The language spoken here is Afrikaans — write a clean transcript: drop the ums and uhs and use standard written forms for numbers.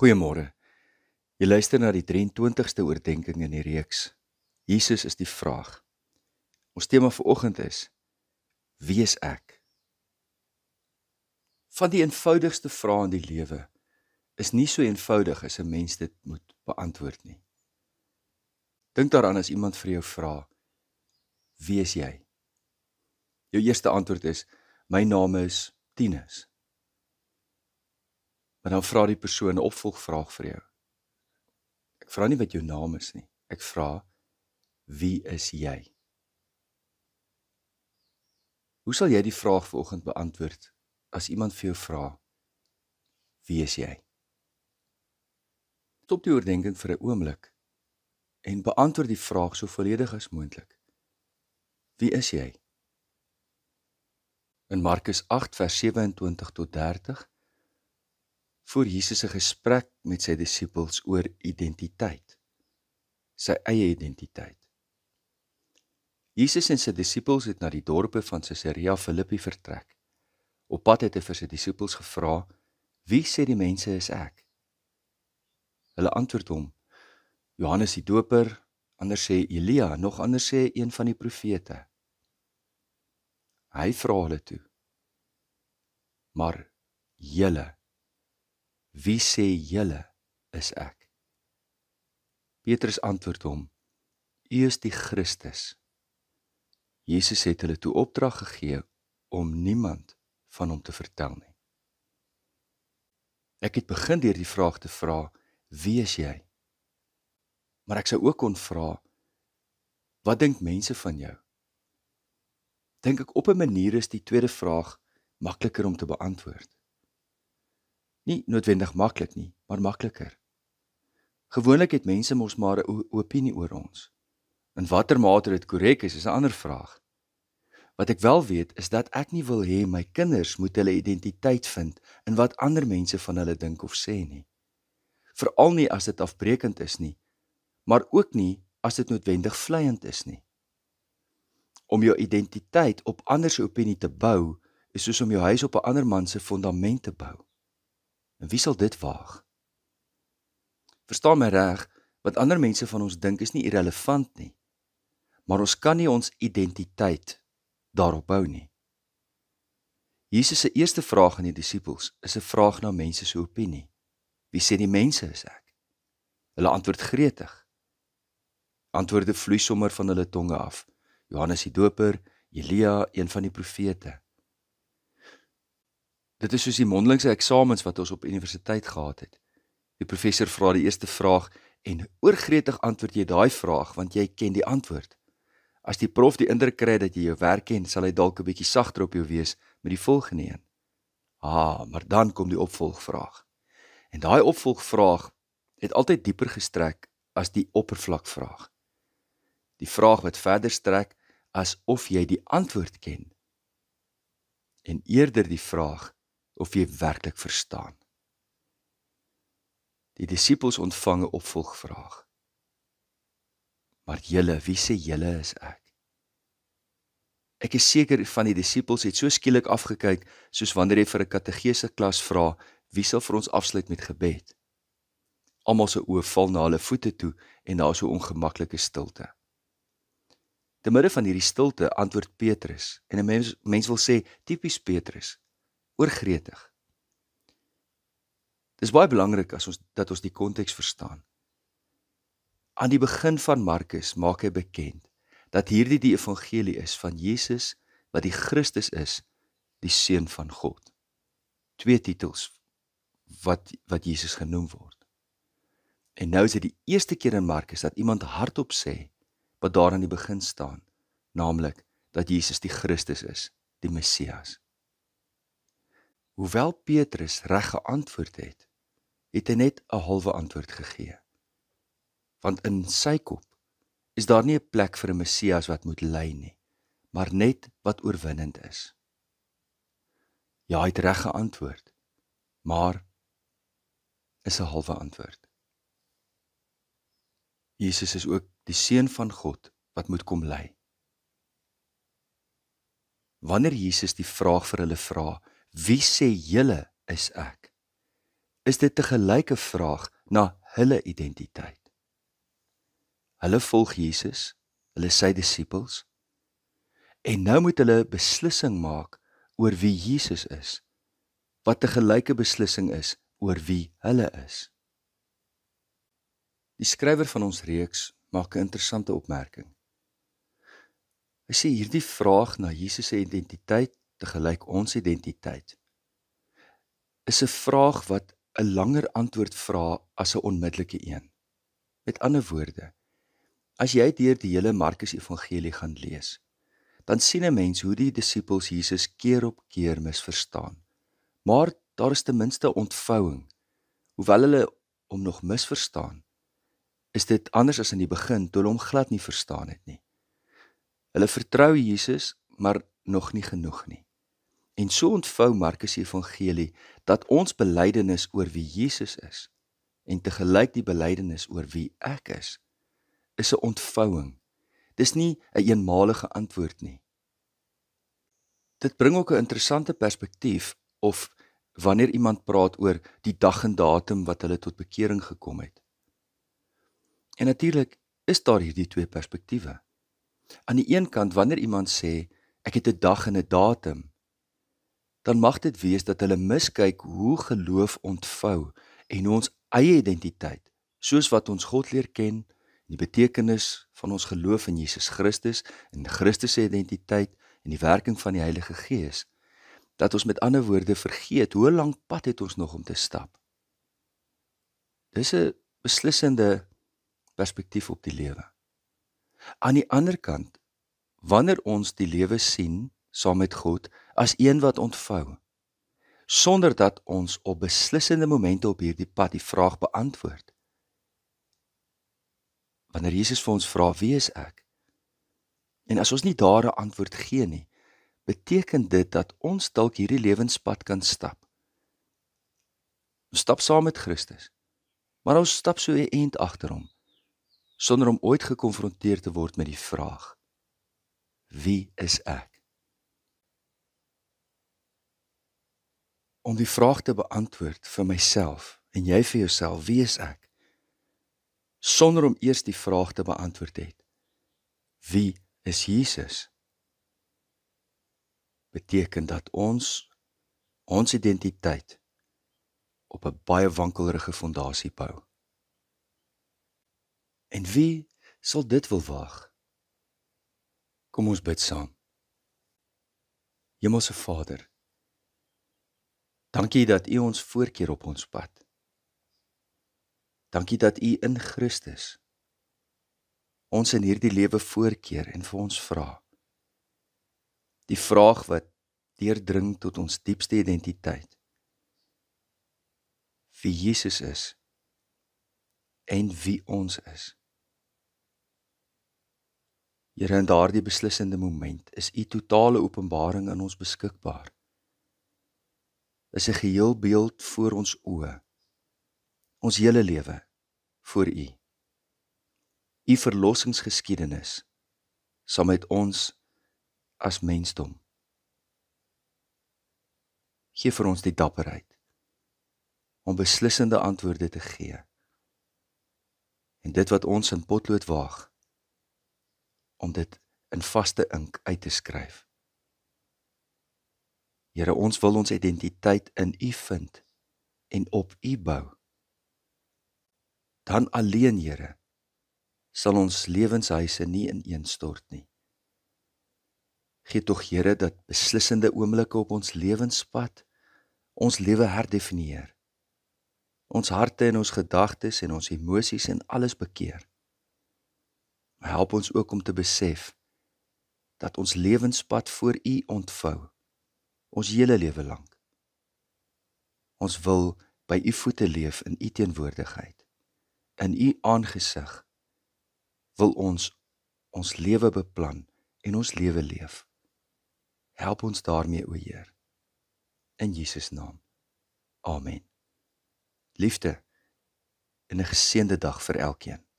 Goeiemôre. Jy luister na die 23ste oordeenking in die reeks. Jesus is die vraag. Ons tema vir oggend is: Wie is ek? Van die eenvoudigste vrae in die lewe is nie so eenvoudig as 'n mens dit moet beantwoord nie. Dink daaraan as iemand vir jou vra: Wie is jy? Jou eerste antwoord is: My naam is Tinus. Maar dan vra die persoon 'n opvolgvraag vir jou. Ek vra nie wat jou naam is nie. Ek vra: Wie is jy? Hoe sal jy die vraag vanoggend beantwoord as iemand vir jou vra: Wie is jy? Stop die oordeenking vir 'n oomblik en beantwoord die vraag so volledig as moontlik. Wie is jy? In Markus 8 vers 27 tot 30 voer Jesus 'n gesprek met sy disippels oor identiteit, sy eie identiteit. Jesus en sy disippels het na die dorpe van Caesarea Philippi vertrek. Op pad het hy vir sy disippels gevra: Wie sê die mense is ek? Hulle antwoord hom: Johannes die Doper, ander sê Elia, nog ander sê een van die profete. Hy vra hulle toe: Maar julle, wie sê julle is ek? Petrus antwoord hom: U is die Christus. Jesus het hulle toe opdrag gegee om niemand van hom te vertel nie. Ek het begin deur die vraag te vra: Wie is jy? Maar ek sou ook kon vra: Wat dink mense van jou? Dink ek op 'n manier is die tweede vraag makliker om te beantwoord. Nie noodwendig maklik nie, maar makliker. Gewoonlik het mense mos maar 'n opinie oor ons. In watter mate dit korrek is 'n ander vraag. Wat ek wel weet is dat ek nie wil hê my kinders moet hulle identiteit vind in wat ander mense van hulle dink of sê nie. Veral nie as dit afbreekend is nie, maar ook nie as dit noodwendig vleiend is nie. Om jou identiteit op ander se opinie te bou, is soos om jou huis op 'n ander man se fondament te bou. En wie sal dit waag? Verstaan my reg, wat ander mense van ons dink is nie irrelevant nie, maar ons kan nie ons identiteit daarop bou nie. Jesus se eerste vraag aan die disippels is 'n vraag na mense se opinie. Wie sê die mense is ek? Hulle antwoord gretig. Antwoorde vloei sommer van hulle tonge af. Johannes die Doper, Elia, een van die profete. Dit is soos die mondelingse eksamens wat ons op universiteit gehad het. Die professor vra die eerste vraag en oorgretig antwoord jy daai vraag want jy ken die antwoord. As die prof die indruk kry dat jy jou werk ken, sal hy dalk 'n bietjie sagter op jou wees met die volgende een. Maar dan kom die opvolgvraag. En daai opvolgvraag het altyd dieper gestrek as die oppervlakvraag. Die vraag wat verder strek asof jy die antwoord ken. En eerder die vraag of jy werklik verstaan. Die disippels ontvang 'n opvolgvraag. Maar julle, wie sê julle is ek? Ek is seker van die disippels het so skielik afgekyk, soos wanneer jy vir 'n kategese klas vra: Wie sal vir ons afsluit met gebed? Almal se oë val na hulle voete toe en daar is so ongemaklike stilte. Te midde van hierdie stilte antwoord Petrus, en 'n mens wil sê tipies Petrus, oorgretig. Dis baie belangrik dat ons die konteks verstaan. Aan die begin van Markus maak hy bekend dat hierdie die evangelie is van Jesus wat die Christus is, die Seun van God. 2 titels wat Jesus genoem word. En nou is dit die eerste keer in Markus dat iemand hardop sê wat daar aan die begin staan, naamlik dat Jesus die Christus is, die Messias. Hoewel Petrus reg geantwoord het, het hy net 'n halwe antwoord gegee. Want in sy kop is daar nie 'n plek vir 'n Messias wat moet ly nie, maar net wat oorwinnend is. Ja, hy het reg geantwoord, maar is 'n halwe antwoord. Jesus is ook die Seun van God wat moet kom ly. Wanneer Jesus die vraag vir hulle vra: Wie sê julle is ek? is dit tegelyk 'n vraag na hulle identiteit. Hulle volg Jesus, hulle is sy disippels, en nou moet hulle 'n beslissing maak oor wie Jesus is, wat tegelyk 'n beslissing is oor wie hulle is. Die skrywer van ons reeks maak 'n interessante opmerking. Hy sê hierdie vraag na Jesus se identiteit tegelyk ons identiteit is 'n vraag wat 'n langer antwoord vra as 'n onmiddellike een. Met ander woorde, as jy deur die hele Markus Evangelie gaan lees, dan sien 'n mens hoe die disippels Jesus keer op keer misverstaan. Maar daar is ten minste ontvouing. Hoewel hulle hom nog misverstaan, is dit anders as in die begin toe hulle hom glad nie verstaan het nie. Hulle vertrou Jesus, maar nog nie genoeg nie. En so ontvou Markus Evangelie dat ons belydenis oor wie Jesus is en tegelyk die belydenis oor wie ek is 'n ontvouing. Dis nie 'n eenmalige antwoord nie. Dit bring ook 'n interessante perspektief of wanneer iemand praat oor die dag en datum wat hulle tot bekering gekom het. En natuurlik is daar hierdie twee perspektiewe. Aan die een kant, wanneer iemand sê, ek het 'n dag en 'n datum, dan mag dit wees dat hulle miskyk hoe geloof ontvou en hoe ons eie identiteit, soos wat ons God leer ken, die betekenis van ons geloof in Jesus Christus, en Christus se identiteit en die werking van die Heilige Gees, dat ons met ander woorde vergeet hoe lank pad het ons nog om te stap. Dis 'n beslissende perspektief op die lewe. Aan die ander kant, wanneer ons die lewe sien saam met God as een wat ontvou, sonder dat ons op beslissende momente op hierdie pad die vraag beantwoord. Wanneer Jesus vir ons vra, wie is ek? En as ons nie daar 'n antwoord gee nie, beteken dit dat ons dalk hierdie lewenspad kan stap. Ons stap saam met Christus, maar ons stap so 'n eind agter hom, sonder om ooit gekonfronteer te word met die vraag, wie is ek? Om die vraag te beantwoord vir myself, en jy vir jouself, wie is ek? Sonder om eers die vraag te beantwoord het, wie is Jesus? Beteken dat ons identiteit op 'n baie wankelrige fondasie bou. En wie sal dit wil waag? Kom ons bid saam. Hemelse Vader, dankie dat U ons voorkeer op ons pad. Dankie dat U in Christus ons in hierdie lewe voorkeer en vir ons vra. Die vraag wat deurdring tot ons diepste identiteit. Wie Jesus is en wie ons is. Here, in daardie beslissende moment is U totale openbaring in ons beskikbaar. Is 'n geheel beeld voor ons oë. Ons hele lewe voor U. U verlossingsgeskiedenis saam met ons as mensdom. Gee vir ons die dapperheid om beslissende antwoorde te gee. En dit wat ons in potlood waag, om dit in vaste ink uit te skryf. Here, ons wil ons identiteit in U vind en op U bou. Dan alleen, Here, sal ons lewenshuise nie ineenstort nie. Gee tog, Here, dat beslissende oomblikke op ons lewenspad ons lewe herdefinieer. Ons harte en ons gedagtes en ons emosies en alles bekeer. Maar help ons ook om te besef dat ons lewenspad voor U ontvou, ons hele lewe lank. Ons wil by U voete leef in U teenwoordigheid. In U aangesig wil ons lewe beplan en ons lewe leef. Help ons daarmee, o Heer. In Jesus naam. Amen. Liefde en 'n geseënde dag vir elkeen.